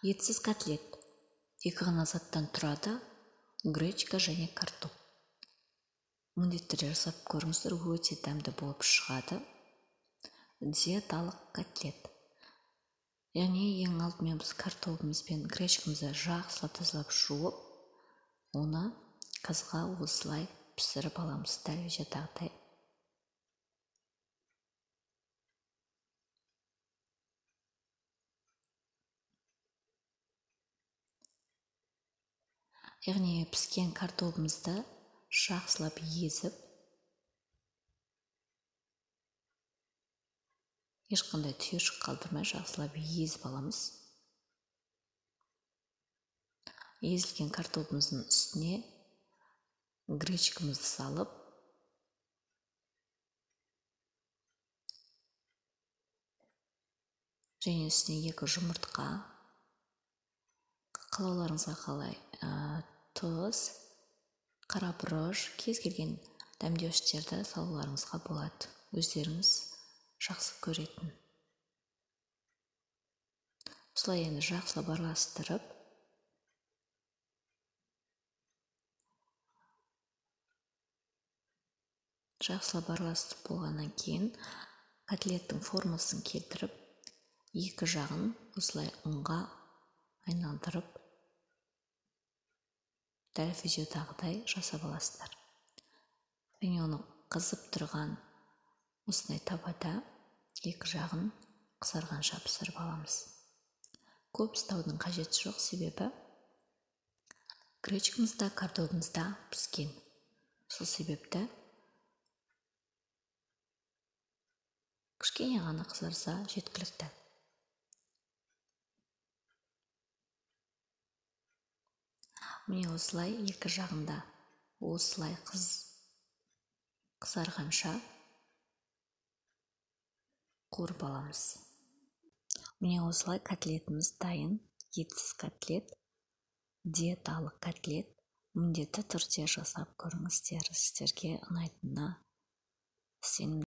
Етсіз котлет. Екі ғана заттан тұрады: гречка және картоп. Міндетті түрде жасап көріңіздер, өте дәмді болып шығады. Диеталық котлет. Яғни ең алдымен біз картопымыз бен гречкамызды жақсылап тазалап жуып, оны қызға осылай пісіріп аламыз, дәл видеодағыдай. Яғни піскен картопымызды жақсылап езіп, ешқандай түйіршік қалдырмай жақсылап езіп аламыз. Езілген картопымыздың үстіне гречкамызды салып, және үстіне 2 жұмыртқа, қалауларыңызға қалай, тұз, қара бұрыш, кез келген дәмдеуіштерді салуларыңызға болады, өздеріңіз жақсы көретін. Осылай енді жақсылап араластырып, болғаннан кейін котлеттің формасын келтіріп, екі жағын осылай ұнға айналдырып, дәл видеодағыдай жасап аласыздар. Және оны қызып тұрған осындай табада екі жағын қызарғанша пісіріп аламыз. Көп ұстаудың қажеті жоқ, себебі гречкамыз да картопымыз да піскен. Сол себепті кішкене ғана қызарса жеткілікті. Міне осылай екі жағында осылай қызарғанша қуырып аламыз. Міне осылай котлетіміз дайын. Етсіз котлет, диеталық котлет. Міндетті түрде жасап көріңіздер, сіздерге ұнайтынына сенімдімін.